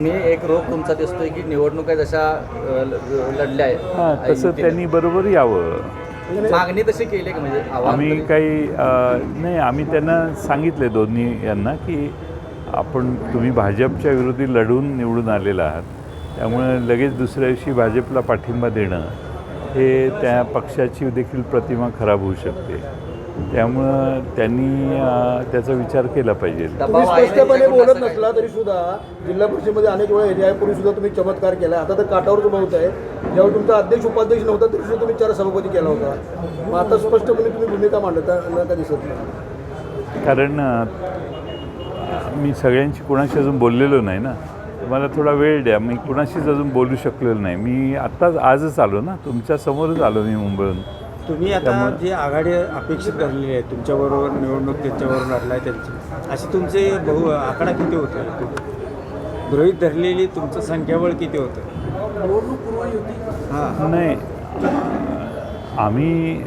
मी एक रोग तुमचा दिसतोय की निवडणुका जशा लढल्या आहेत तसं त्यांनी बरोबर यावं. मागणी तशी केली का म्हणजे आम्ही काही नाही, आम्ही त्यांना सांगितले दोन्ही यांना की तुम्ही भाजपच्या विरोधी लढून निवडून आलेला आहात, त्यामुळे लगेच दुसऱ्या दिवशी भाजपला पाठिंबा देणं हे त्या पक्षाची देखील प्रतिमा खराब होऊ शकते. त्यामुळं त्यांनी त्याचा विचार केला पाहिजे. तुम्ही स्पष्टपणे बोलत नसला तरी सुद्धा जिल्हा परिषदेमध्ये अनेक वेळा यापूर्वी सुद्धा तुम्ही चमत्कार केला. आता तर काठावर उभा होत आहे. ज्यावेळी तुमचा अध्यक्ष उपाध्यक्ष नव्हता तरी सुद्धा तुम्ही 4 सभापती केला होता. मग आता स्पष्टपणे तुम्ही भूमिका मांडता का दिसत नाही? कारण मी सगळ्यांशी कोणाशी अजून बोललेलो नाही ना. मला थोडा वेळ द्या. मी कुणाशीच अजून बोलू शकलेलो नाही. मी आजच आलो ना, तुमच्या समोरच आलो मी मुंबईहून. तुम्ही आता जी आघाडी अपेक्षित धरलेली आहे तुमच्याबरोबर निवडणूक त्यांच्याबरोबर लढलाय त्यांची, असे तुमचे आकडा किती होतं? गृहीत धरलेली तुमचं संख्याबळ किती होतं? हां नाही, आम्ही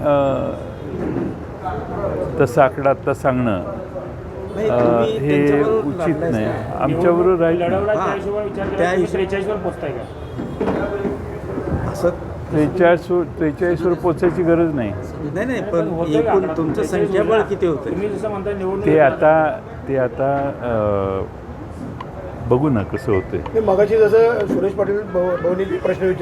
तसा आकडा आत्ता सांगणं हे उचित नाही. आमच्याबरोबर राहील त्या हिशोबावर पोचताय का? असं 43वर पोचायची गरज नाही. नाही, पण एकूण तुमचं संख्याबळ किती होतं? ते आता बघू ना कसं होतंय. मगाशी जसं सुरेश पाटील भाऊनी प्रश्न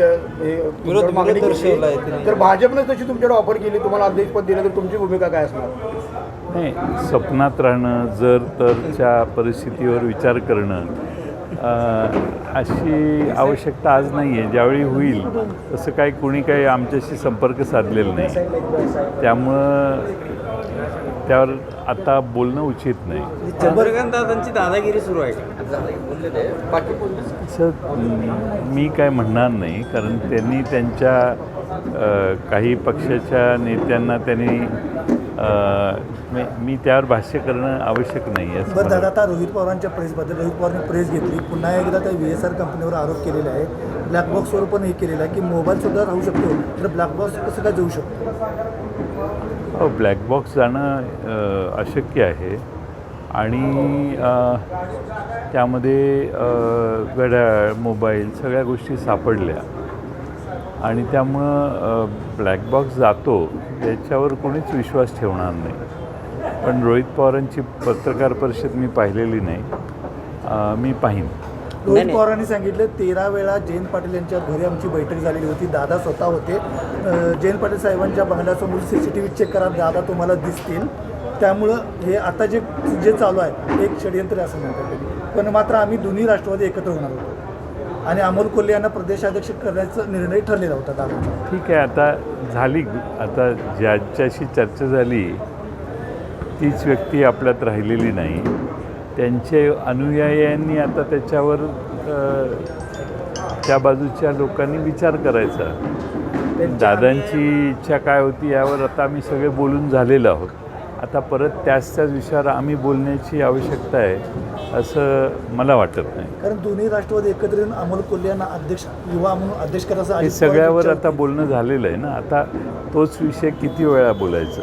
मागणी केली, तर भाजपने तशी तुमच्याकडे ऑफर केली, तुम्हाला अध्यक्षपद दिलं, तर तुमची भूमिका काय असणार? नाही, स्वप्नात राहणं, जर तरच्या परिस्थितीवर विचार करणं अशी आवश्यकता आज नाही आहे. ज्यावेळी होईल तसं कुणी काही आमच्याशी संपर्क साधलेला नाही, त्यामुळं त्यावर आता बोलणं उचित नाही. चंद्रकांतदादांची दादागिरी सुरू आहे का? असं मी काय म्हणणार नाही, कारण त्यांनी त्यांच्या काही पक्षाच्या नेत्यांना मी त्यावर भाष्य करणं आवश्यक नाही आहे. बरं दादा, आता रोहित पवारांच्या प्रेसबद्दल रोहित पवारांनी प्रेस घेतली, पुन्हा एकदा त्या VSR कंपनीवर आरोप केलेला आहे, ब्लॅक बॉक्सवर पण हे केलेलं आहे की मोबाईलसुद्धा राहू शकतो, तर ब्लॅक बॉक्स कसं काय जाऊ शकतो? ब्लॅक बॉक्स जाणं अशक्य आहे आणि त्यामध्ये घड्याळ, मोबाईल सगळ्या गोष्टी सापडल्या आणि त्यामुळं ब्लॅक बॉक्स जातो याच्यावर कोणीच विश्वास ठेवणार नाही. पण रोहित पवारांची पत्रकार परिषद मी पाहिलेली नाही, मी पाहीन. रोहित पवारांनी सांगितलं 13 वेळा जयंत पाटील यांच्या घरी आमची बैठक झालेली होती, दादा स्वतः होते, जयंत पाटील साहेबांच्या बंगल्यासमोर CCTV चेक करा, दादा तुम्हाला दिसतील. त्यामुळं हे आता जे चालू आहे एक षडयंत्र असं म्हणतात. पण मात्र आम्ही दोन्ही राष्ट्रवादी एकत्र होणार होतो आणि अमोल कोल्हे यांना प्रदेशाध्यक्ष करण्याचा निर्णय ठरलेला होता दादा. ठीक आहे, आता ज्याच्याशी चर्चा झाली तीच व्यक्ती आपल्यात राहिलेली नाही. त्यांचे अनुयायांनी आता त्याच्यावर त्या बाजूच्या लोकांनी विचार करायचा. दादांची इच्छा काय होती यावर आता आम्ही सगळे बोलून झालेलो आहोत. आता परत त्याच विषयावर आम्ही बोलण्याची आवश्यकता आहे असं मला वाटत नाही. कारण दोन्ही राष्ट्रवादी एकत्र येऊन अमोल कोल्हे यांना युवा म्हणून अध्यक्ष करायचं हे सगळ्यावर आता बोलणं झालेलं आहे ना. आता तोच विषय किती वेळा बोलायचं?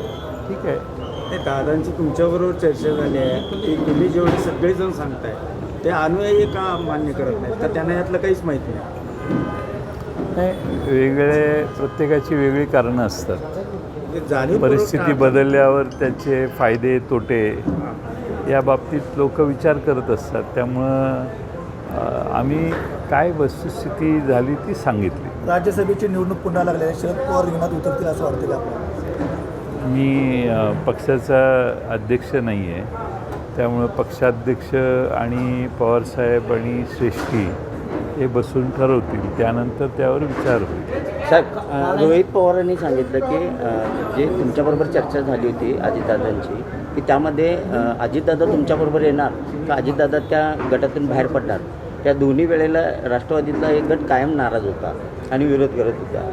ठीक आहे, दादांची तुमच्याबरोबर चर्चा झाली आहे, की तुम्ही जेवढे सगळेजण सांगताय ते अनुयायी का मान्य करत नाहीत, तर त्यांना यातलं काहीच माहीत नाही. प्रत्येकाची वेगळी कारणं असतात. परिस्थिती बदलल्यावर त्याचे फायदे तोटे या बाबतीत लोक विचार करत असतात. त्यामुळं आम्ही काय वस्तुस्थिती झाली ती सांगितली. राज्यसभेची निवडणूक पुन्हा लागल्या, शरद पवार रिंगणात उतरतील असं वाटतं का? मी पक्षाचा अध्यक्ष नाही आहे, त्यामुळं पक्षाध्यक्ष आणि पवारसाहेब आणि श्रेष्ठी हे बसून ठरवतील, त्यानंतर त्यावर विचार होईल. साहेब, रोहित पवारांनी सांगितलं की जे तुमच्याबरोबर चर्चा झाली होती अजितदादांची, की त्यामध्ये अजितदादा तुमच्याबरोबर येणार का अजितदादा त्या गटातून बाहेर पडणार. त्या दोन्ही वेळेला राष्ट्रवादीतला एक गट कायम नाराज होता आणि विरोध करत होता.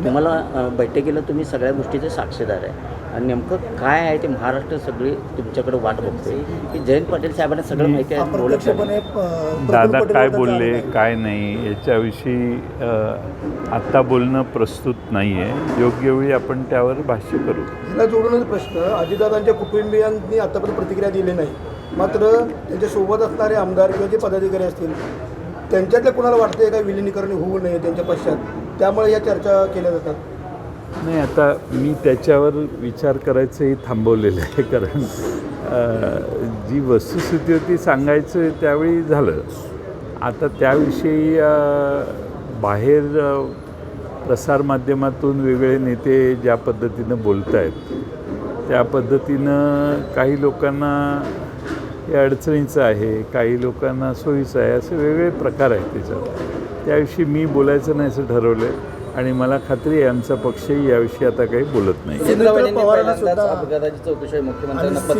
तुम्हाला बैठकीला तुम्ही सगळ्या गोष्टीचे साक्षीदार आहे आणि नेमकं काय आहे ते महाराष्ट्र सगळे तुमच्याकडे वाट बघतोय की जयंत पाटील साहेबांना सगळं माहिती आहे. दादा काय बोलले काय नाही याच्याविषयी आत्ता बोलणं प्रस्तुत नाही आहे. योग्य वेळी आपण त्यावर भाष्य करू. ह्याला जोडूनच प्रश्न, अजितदादांच्या कुटुंबियांनी आतापर्यंत प्रतिक्रिया दिली नाही, मात्र त्यांच्यासोबत असणारे आमदार किंवा जे पदाधिकारी असतील त्यांच्यातल्या कुणाला वाटतंय का विलिनीकरण होऊ नये त्यांच्या पश्चात, त्यामुळे या चर्चा केल्या जातात? नाही, आता मी त्याच्यावर विचार करायचंही थांबवलेलं आहे, कारण जी वस्तुस्थिती होती सांगायचं त्यावेळी झालं. आता त्याविषयी बाहेर प्रसारमाध्यमातून वेगळे नेते ज्या पद्धतीनं बोलत आहेत त्या पद्धतीनं काही लोकांना हे अडचणीचं आहे, काही लोकांना सोयीचं आहे, असे वेगळे प्रकार आहेत त्याच्यात. त्याविषयी मी बोलायचं नाही असं ठरवलं आहे आणि मला खात्री आहे आमचा पक्षही याविषयी आता काही बोलत नाही. सुनील पवारांनी पहिल्यांदाच अपघाताची चौकशी मुख्यमंत्र्यांना